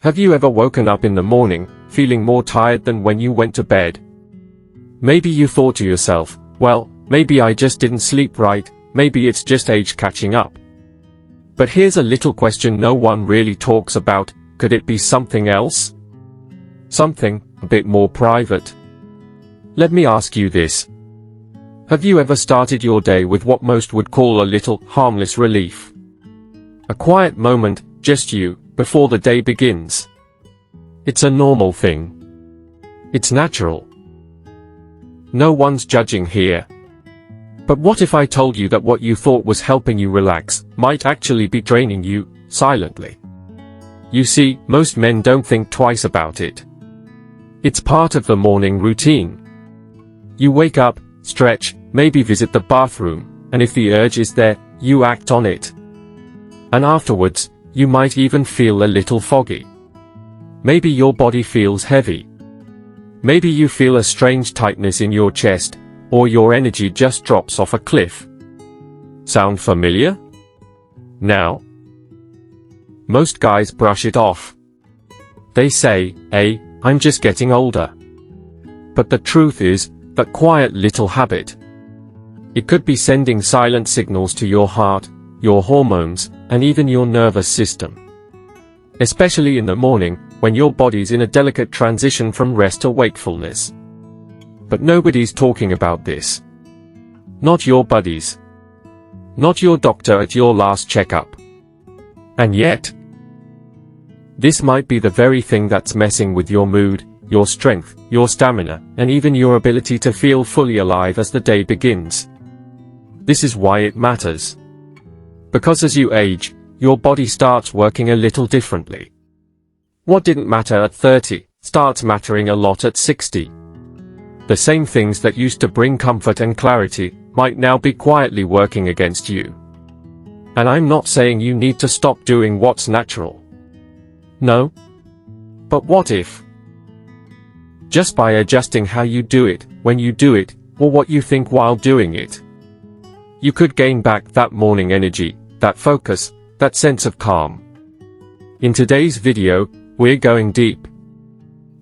Have you ever woken up in the morning, feeling more tired than when you went to bed? Maybe you thought to yourself, well, maybe I just didn't sleep right, maybe it's just age catching up. But here's a little question no one really talks about: could it be something else? Something a bit more private? Let me ask you this. Have you ever started your day with what most would call a little harmless relief? A quiet moment, just you, before the day begins. It's a normal thing. It's natural. No one's judging here. But what if I told you that what you thought was helping you relax might actually be draining you, silently? You see, most men don't think twice about it. It's part of the morning routine. You wake up, stretch, maybe visit the bathroom, and if the urge is there, you act on it. And afterwards, you might even feel a little foggy. Maybe your body feels heavy. Maybe you feel a strange tightness in your chest, or your energy just drops off a cliff. Sound familiar? Now, most guys brush it off. They say, hey, I'm just getting older. But the truth is, that quiet little habit, it could be sending silent signals to your heart, your hormones, and even your nervous system. Especially in the morning, when your body's in a delicate transition from rest to wakefulness. But nobody's talking about this. Not your buddies. Not your doctor at your last checkup. And yet, this might be the very thing that's messing with your mood, your strength, your stamina, and even your ability to feel fully alive as the day begins. This is why it matters. Because as you age, your body starts working a little differently. What didn't matter at 30, starts mattering a lot at 60. The same things that used to bring comfort and clarity, might now be quietly working against you. And I'm not saying you need to stop doing what's natural. No. But what if? Just by adjusting how you do it, when you do it, or what you think while doing it, you could gain back that morning energy, that focus, that sense of calm. In today's video, we're going deep.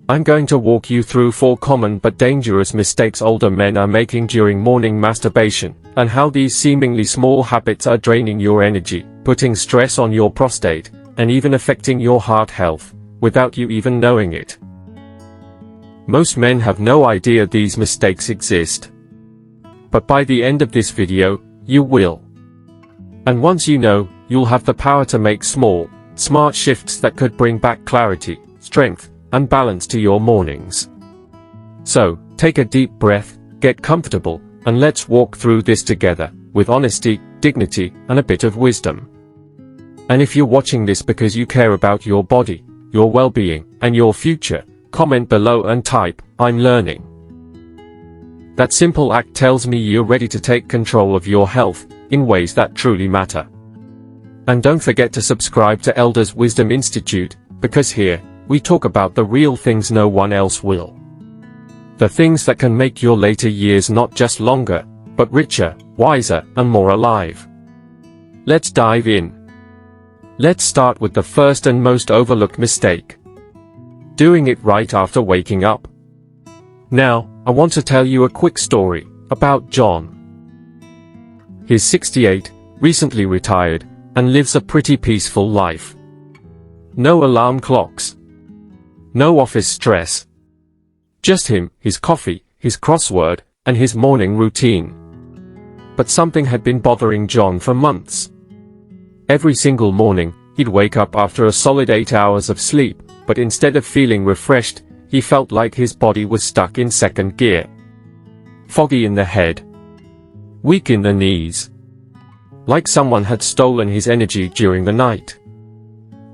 I'm going to walk you through 4 common but dangerous mistakes older men are making during morning masturbation, and how these seemingly small habits are draining your energy, putting stress on your prostate, and even affecting your heart health, without you even knowing it. Most men have no idea these mistakes exist. But by the end of this video, you will. And once you know, you'll have the power to make small, smart shifts that could bring back clarity, strength, and balance to your mornings. So, take a deep breath, get comfortable, and let's walk through this together, with honesty, dignity, and a bit of wisdom. And if you're watching this because you care about your body, your well-being, and your future, comment below and type, I'm learning. That simple act tells me you're ready to take control of your health, in ways that truly matter. And don't forget to subscribe to Elders Wisdom Institute, because here, we talk about the real things no one else will. The things that can make your later years not just longer, but richer, wiser, and more alive. Let's dive in. Let's start with the first and most overlooked mistake. Doing it right after waking up. Now, I want to tell you a quick story about John. He's 68, recently retired, and lives a pretty peaceful life. No alarm clocks. No office stress. Just him, his coffee, his crossword, and his morning routine. But something had been bothering John for months. Every single morning, he'd wake up after a solid 8 hours of sleep, but instead of feeling refreshed, he felt like his body was stuck in second gear. Foggy in the head. Weak in the knees. Like someone had stolen his energy during the night.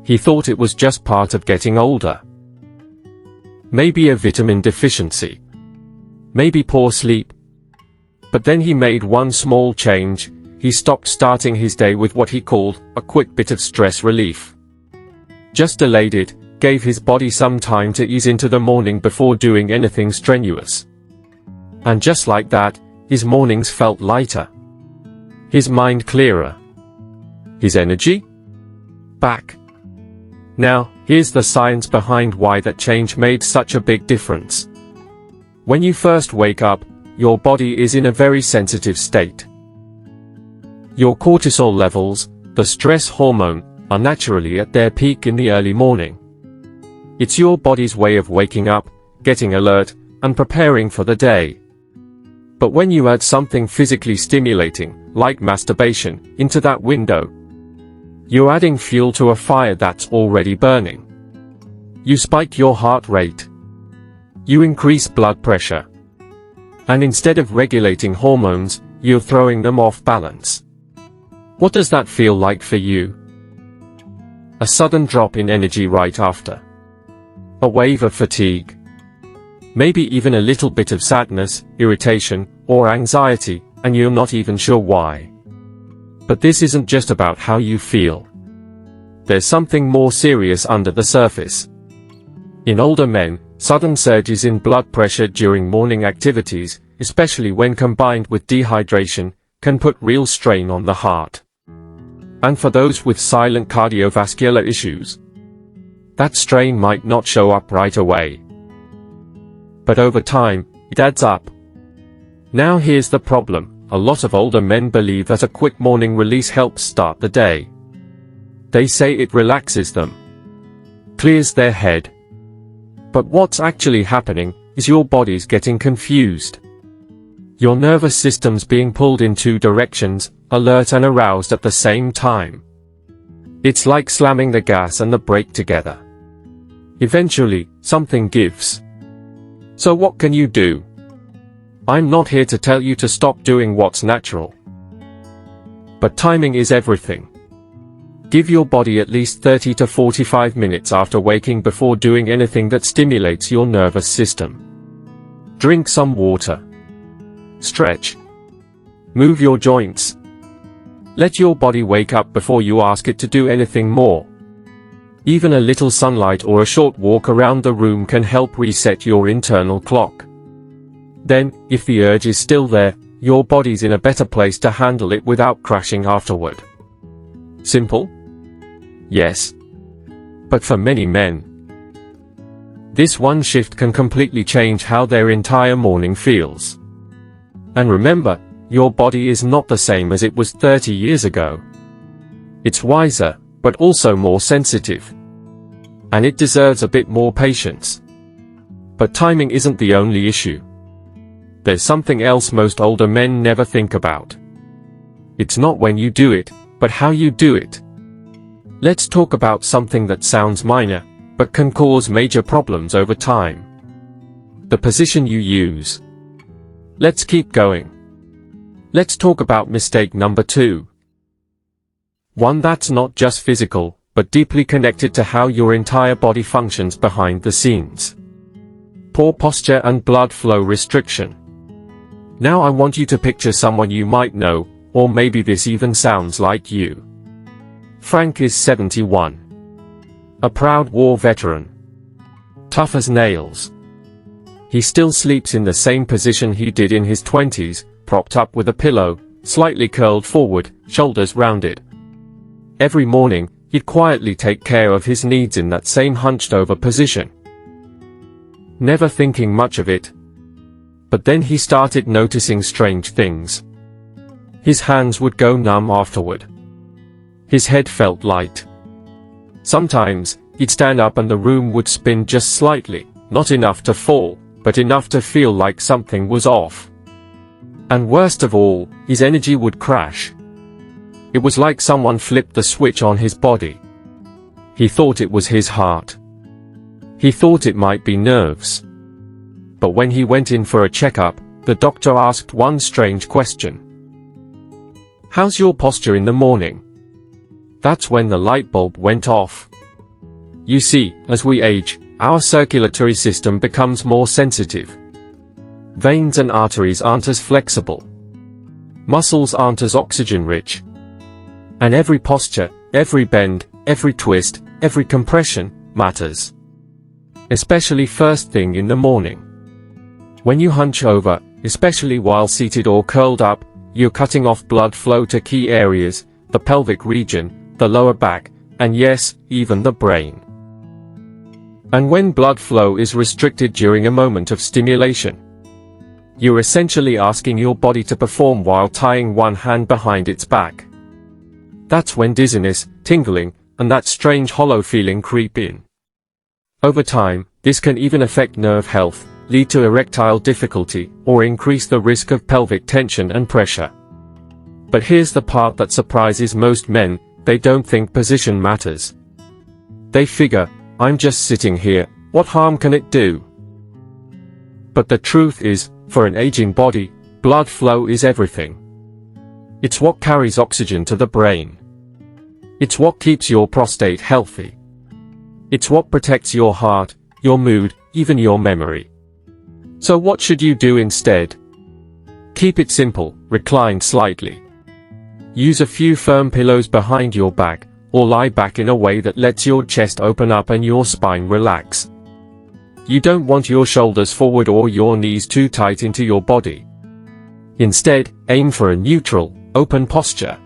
He thought it was just part of getting older. Maybe a vitamin deficiency. Maybe poor sleep. But then he made one small change. He stopped starting his day with what he called a quick bit of stress relief. Just delayed it, gave his body some time to ease into the morning before doing anything strenuous. And just like that, his mornings felt lighter. His mind clearer. His energy? Back. Now, Here's the science behind why that change made such a big difference. When you first wake up, your body is in a very sensitive state. Your cortisol levels, the stress hormone, are naturally at their peak in the early morning. It's your body's way of waking up, getting alert, and preparing for the day. But when you add something physically stimulating, like masturbation, into that window, you're adding fuel to a fire that's already burning. You spike your heart rate. You increase blood pressure. And instead of regulating hormones, you're throwing them off balance. What does that feel like for you? A sudden drop in energy right after. A wave of fatigue. Maybe even a little bit of sadness, irritation, or anxiety, and you're not even sure why. But this isn't just about how you feel. There's something more serious under the surface. In older men, sudden surges in blood pressure during morning activities, especially when combined with dehydration, can put real strain on the heart. And for those with silent cardiovascular issues, that strain might not show up right away. But over time, it adds up. Now here's the problem: a lot of older men believe that a quick morning release helps start the day. They say it relaxes them, clears their head. But what's actually happening is your body's getting confused. Your nervous system's being pulled in two directions, alert and aroused at the same time. It's like slamming the gas and the brake together. Eventually, something gives. So what can you do? I'm not here to tell you to stop doing what's natural. But timing is everything. Give your body at least 30 to 45 minutes after waking before doing anything that stimulates your nervous system. Drink some water. Stretch. Move your joints. Let your body wake up before you ask it to do anything more. Even a little sunlight or a short walk around the room can help reset your internal clock. Then, if the urge is still there, your body's in a better place to handle it without crashing afterward. Simple? Yes. But for many men, this one shift can completely change how their entire morning feels. And remember, your body is not the same as it was 30 years ago. It's wiser, but also more sensitive. And it deserves a bit more patience. But timing isn't the only issue. There's something else most older men never think about. It's not when you do it, but how you do it. Let's talk about something that sounds minor, but can cause major problems over time. The position you use. Let's keep going. Let's talk about mistake number 2. One that's not just physical, but deeply connected to how your entire body functions behind the scenes. Poor posture and blood flow restriction. Now I want you to picture someone you might know, or maybe this even sounds like you. Frank is 71. A proud war veteran. Tough as nails. He still sleeps in the same position he did in his 20s, propped up with a pillow, slightly curled forward, shoulders rounded. Every morning, he'd quietly take care of his needs in that same hunched-over position. Never thinking much of it. But then he started noticing strange things. His hands would go numb afterward. His head felt light. Sometimes, he'd stand up and the room would spin just slightly, not enough to fall, but enough to feel like something was off. And worst of all, his energy would crash. It was like someone flipped the switch on his body. He thought it was his heart. He thought it might be nerves. But when he went in for a checkup, the doctor asked one strange question. "How's your posture in the morning?" That's when the light bulb went off. You see, as we age, our circulatory system becomes more sensitive. Veins and arteries aren't as flexible. Muscles aren't as oxygen-rich. And every posture, every bend, every twist, every compression, matters. Especially first thing in the morning. When you hunch over, especially while seated or curled up, you're cutting off blood flow to key areas, the pelvic region, the lower back, and yes, even the brain. And when blood flow is restricted during a moment of stimulation, you're essentially asking your body to perform while tying one hand behind its back. That's when dizziness, tingling, and that strange hollow feeling creep in. Over time, this can even affect nerve health, lead to erectile difficulty, or increase the risk of pelvic tension and pressure. But here's the part that surprises most men: they don't think position matters. They figure, I'm just sitting here, what harm can it do? But the truth is, for an aging body, blood flow is everything. It's what carries oxygen to the brain. It's what keeps your prostate healthy. It's what protects your heart, your mood, even your memory. So what should you do instead? Keep it simple, recline slightly. Use a few firm pillows behind your back, or lie back in a way that lets your chest open up and your spine relax. You don't want your shoulders forward or your knees too tight into your body. Instead, aim for a neutral, open posture.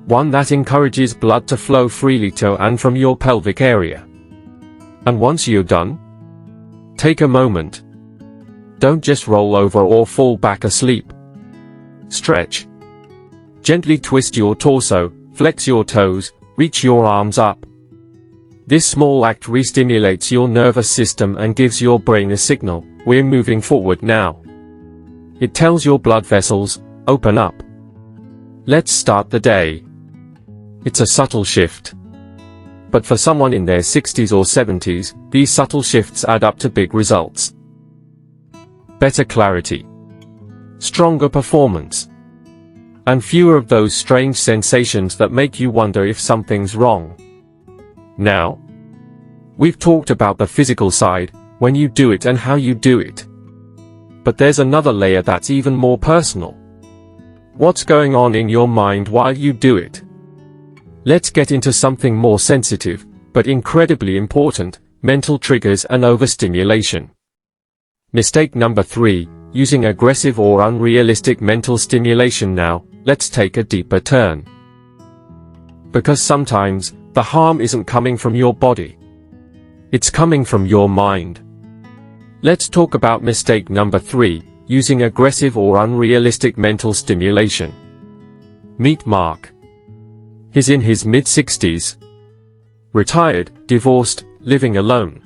One that encourages blood to flow freely to and from your pelvic area. And once you're done, take a moment. Don't just roll over or fall back asleep. Stretch. Gently twist your torso, flex your toes, reach your arms up. This small act re-stimulates your nervous system and gives your brain a signal: we're moving forward now. It tells your blood vessels, open up. Let's start the day. It's a subtle shift. But for someone in their 60s or 70s, these subtle shifts add up to big results. Better clarity, stronger performance, and fewer of those strange sensations that make you wonder if something's wrong. Now, we've talked about the physical side, when you do it and how you do it. But there's another layer that's even more personal. What's going on in your mind while you do it? Let's get into something more sensitive, but incredibly important: mental triggers and overstimulation. Mistake number 3, using aggressive or unrealistic mental stimulation. Now, let's take a deeper turn. Because sometimes, the harm isn't coming from your body. It's coming from your mind. Let's talk about mistake number 3, using aggressive or unrealistic mental stimulation. Meet Mark. He's in his mid-60s. Retired, divorced, living alone.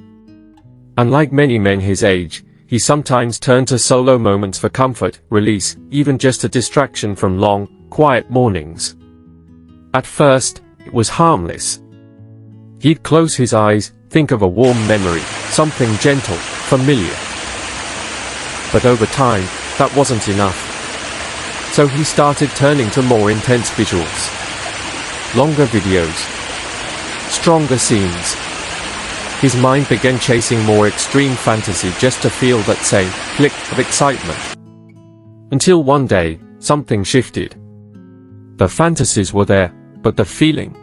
And like many men his age, he sometimes turned to solo moments for comfort, release, even just a distraction from long, quiet mornings. At first, it was harmless. He'd close his eyes, think of a warm memory, something gentle, familiar. But over time, that wasn't enough. So he started turning to more intense visuals. Longer videos. Stronger scenes. His mind began chasing more extreme fantasy just to feel that same flick of excitement. Until one day, something shifted. The fantasies were there, but the feeling?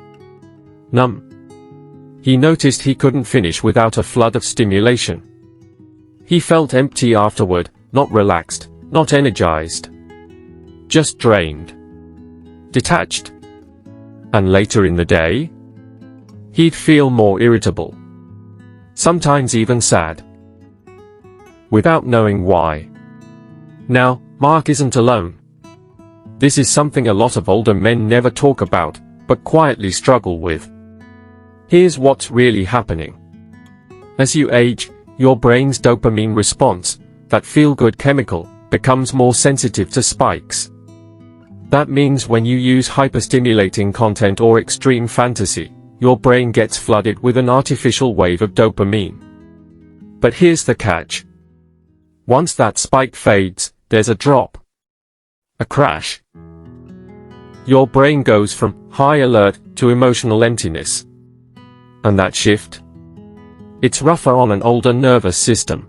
Numb. He noticed he couldn't finish without a flood of stimulation. He felt empty afterward, not relaxed, not energized. Just drained. Detached. And later in the day, he'd feel more irritable. Sometimes even sad. Without knowing why. Now, Mark isn't alone. This is something a lot of older men never talk about, but quietly struggle with. Here's what's really happening. As you age, your brain's dopamine response, that feel-good chemical, becomes more sensitive to spikes. That means when you use hyperstimulating content or extreme fantasy, your brain gets flooded with an artificial wave of dopamine. But here's the catch. Once that spike fades, there's a drop. A crash. Your brain goes from high alert to emotional emptiness. And that shift? It's rougher on an older nervous system.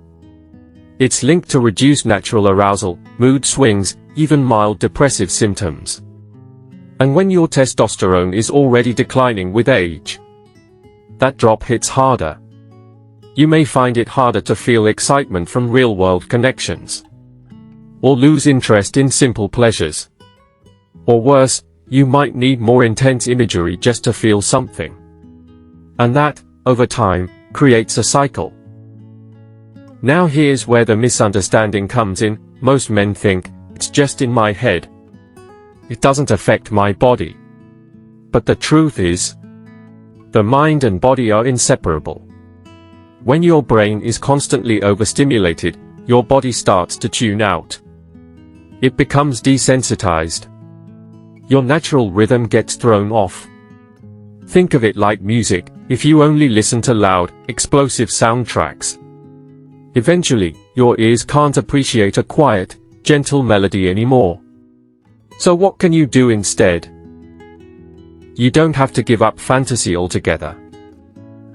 It's linked to reduced natural arousal, mood swings, even mild depressive symptoms. And when your testosterone is already declining with age, that drop hits harder. You may find it harder to feel excitement from real-world connections. Or lose interest in simple pleasures. Or worse, you might need more intense imagery just to feel something. And that, over time, creates a cycle. Now here's where the misunderstanding comes in. Most men think, it's just in my head. It doesn't affect my body. But the truth is, the mind and body are inseparable. When your brain is constantly overstimulated, your body starts to tune out. It becomes desensitized. Your natural rhythm gets thrown off. Think of it like music. If you only listen to loud, explosive soundtracks, eventually, your ears can't appreciate a quiet, gentle melody anymore. So what can you do instead? You don't have to give up fantasy altogether.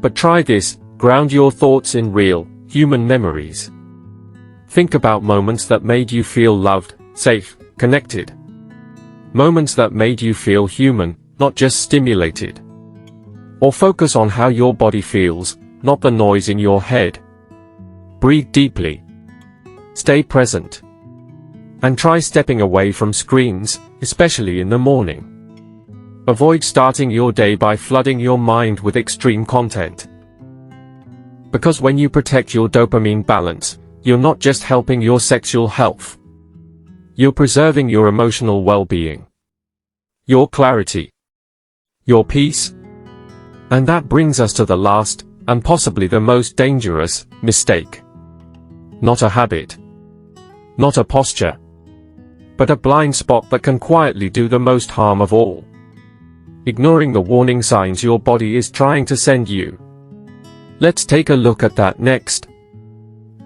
But try this: ground your thoughts in real, human memories. Think about moments that made you feel loved, safe, connected. Moments that made you feel human, not just stimulated. Or focus on how your body feels, not the noise in your head. Breathe deeply. Stay present. And try stepping away from screens, especially in the morning. Avoid starting your day by flooding your mind with extreme content. Because when you protect your dopamine balance, you're not just helping your sexual health. You're preserving your emotional well-being, your clarity, your peace. And that brings us to the last, and possibly the most dangerous, mistake. Not a habit. Not a posture. But a blind spot that can quietly do the most harm of all. Ignoring the warning signs your body is trying to send you. Let's take a look at that next.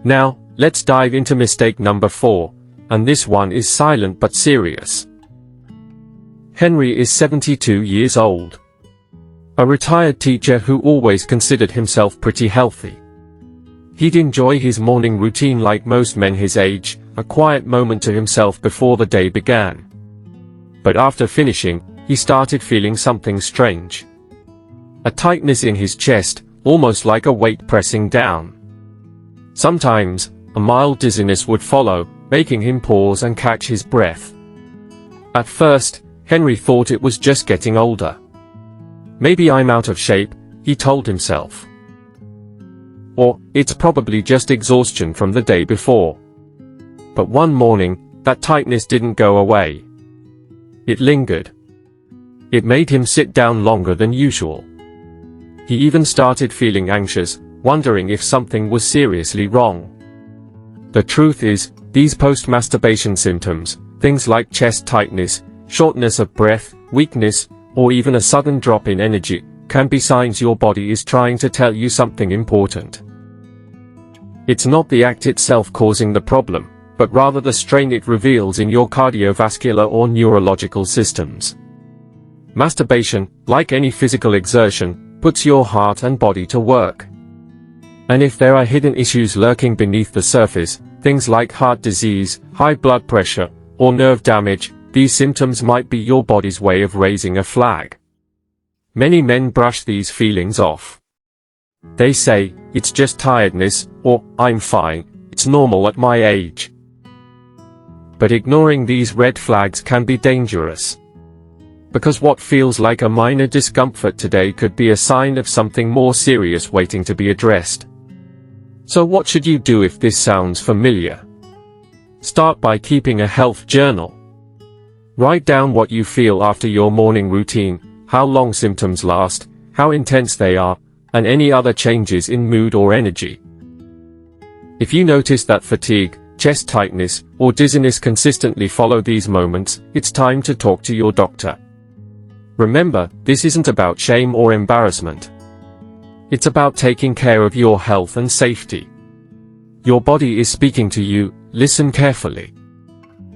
Now, let's dive into mistake number 4, and this one is silent but serious. Henry is 72 years old. A retired teacher who always considered himself pretty healthy. He'd enjoy his morning routine like most men his age, a quiet moment to himself before the day began. But after finishing, he started feeling something strange. A tightness in his chest, almost like a weight pressing down. Sometimes, a mild dizziness would follow, making him pause and catch his breath. At first, Henry thought it was just getting older. Maybe I'm out of shape, he told himself. Or, it's probably just exhaustion from the day before. But one morning, that tightness didn't go away. It lingered. It made him sit down longer than usual. He even started feeling anxious, wondering if something was seriously wrong. The truth is, these post-masturbation symptoms, things like chest tightness, shortness of breath, weakness, or even a sudden drop in energy, can be signs your body is trying to tell you something important. It's not the act itself causing the problem, but rather the strain it reveals in your cardiovascular or neurological systems. Masturbation, like any physical exertion, puts your heart and body to work. And if there are hidden issues lurking beneath the surface, things like heart disease, high blood pressure, or nerve damage, these symptoms might be your body's way of raising a flag. Many men brush these feelings off. They say, it's just tiredness, or, I'm fine, it's normal at my age. But ignoring these red flags can be dangerous. Because what feels like a minor discomfort today could be a sign of something more serious waiting to be addressed. So what should you do if this sounds familiar? Start by keeping a health journal. Write down what you feel after your morning routine, how long symptoms last, how intense they are, and any other changes in mood or energy. If you notice that fatigue, chest tightness, or dizziness consistently follow these moments, it's time to talk to your doctor. Remember, this isn't about shame or embarrassment. It's about taking care of your health and safety. Your body is speaking to you, listen carefully.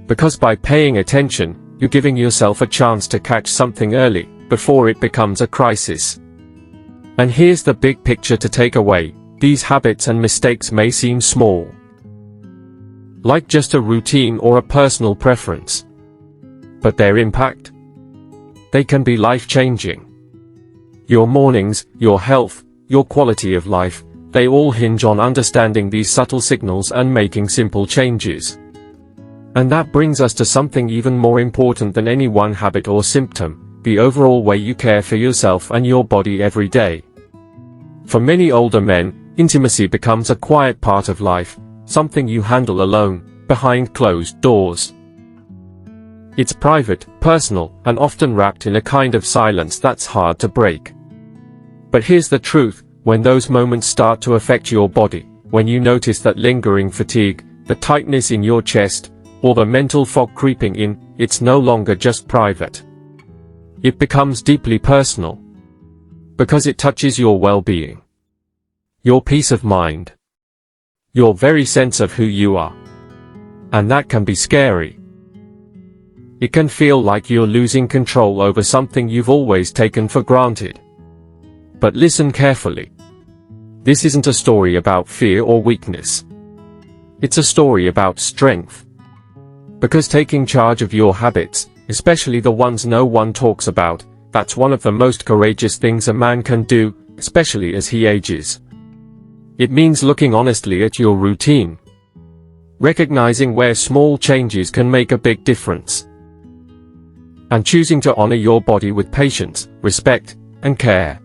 Because by paying attention, you're giving yourself a chance to catch something early, before it becomes a crisis. And here's the big picture to take away: these habits and mistakes may seem small, like just a routine or a personal preference. But their impact? They can be life-changing. Your mornings, your health, your quality of life, they all hinge on understanding these subtle signals and making simple changes. And that brings us to something even more important than any one habit or symptom: the overall way you care for yourself and your body every day. For many older men, intimacy becomes a quiet part of life, something you handle alone, behind closed doors. It's private, personal, and often wrapped in a kind of silence that's hard to break. But here's the truth, when those moments start to affect your body, when you notice that lingering fatigue, the tightness in your chest, or the mental fog creeping in, it's no longer just private. It becomes deeply personal. Because it touches your well-being. Your peace of mind. Your very sense of who you are. And that can be scary. It can feel like you're losing control over something you've always taken for granted. But listen carefully. This isn't a story about fear or weakness. It's a story about strength. Because taking charge of your habits, especially the ones no one talks about, that's one of the most courageous things a man can do, especially as he ages. It means looking honestly at your routine. Recognizing where small changes can make a big difference. And choosing to honor your body with patience, respect, and care.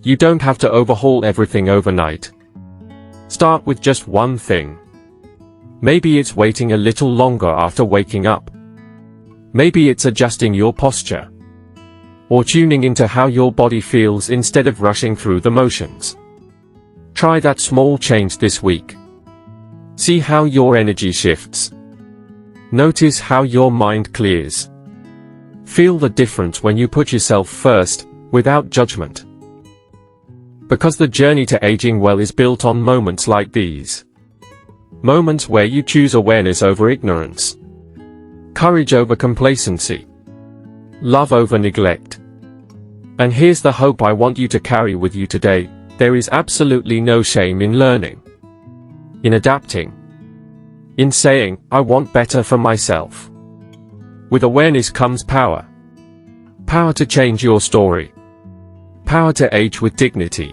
You don't have to overhaul everything overnight. Start with just one thing. Maybe it's waiting a little longer after waking up. Maybe it's adjusting your posture. Or tuning into how your body feels instead of rushing through the motions. Try that small change this week. See how your energy shifts. Notice how your mind clears. Feel the difference when you put yourself first, without judgment. Because the journey to aging well is built on moments like these. Moments where you choose awareness over ignorance. Courage over complacency. Love over neglect. And here's the hope I want you to carry with you today, there is absolutely no shame in learning. In adapting. In saying, I want better for myself. With awareness comes power. Power to change your story. Power to age with dignity.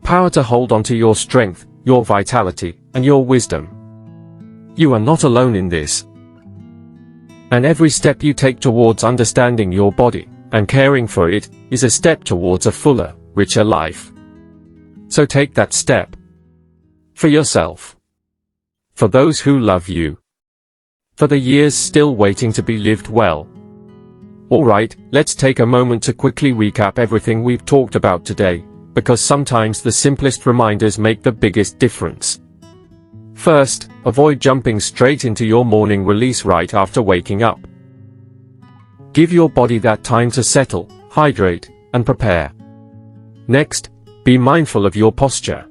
Power to hold on to your strength, your vitality, and your wisdom. You are not alone in this. And every step you take towards understanding your body, and caring for it, is a step towards a fuller, richer life. So take that step. For yourself. For those who love you. For the years still waiting to be lived well. Alright, let's take a moment to quickly recap everything we've talked about today, because sometimes the simplest reminders make the biggest difference. First, avoid jumping straight into your morning release right after waking up. Give your body that time to settle, hydrate, and prepare. Next, be mindful of your posture.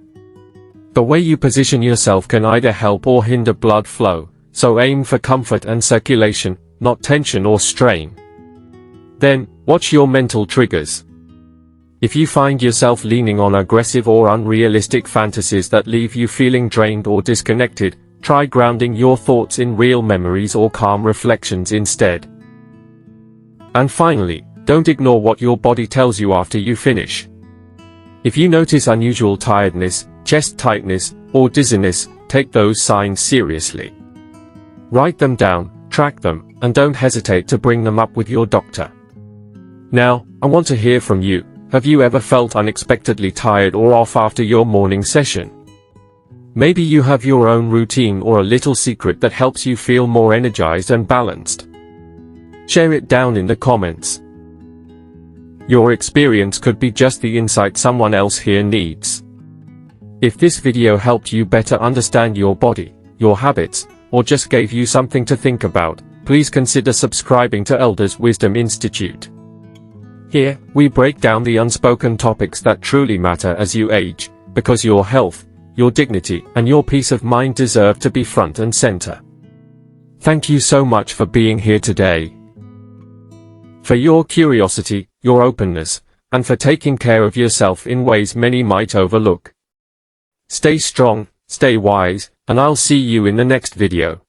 The way you position yourself can either help or hinder blood flow, so aim for comfort and circulation, not tension or strain. Then, watch your mental triggers. If you find yourself leaning on aggressive or unrealistic fantasies that leave you feeling drained or disconnected, try grounding your thoughts in real memories or calm reflections instead. And finally, don't ignore what your body tells you after you finish. If you notice unusual tiredness, chest tightness, or dizziness, take those signs seriously. Write them down, track them, and don't hesitate to bring them up with your doctor. Now, I want to hear from you. Have you ever felt unexpectedly tired or off after your morning session? Maybe you have your own routine or a little secret that helps you feel more energized and balanced. Share it down in the comments. Your experience could be just the insight someone else here needs. If this video helped you better understand your body, your habits, or just gave you something to think about, please consider subscribing to Elders Wisdom Institute. Here, we break down the unspoken topics that truly matter as you age, because your health, your dignity, and your peace of mind deserve to be front and center. Thank you so much for being here today. For your curiosity, your openness, and for taking care of yourself in ways many might overlook. Stay strong, stay wise, and I'll see you in the next video.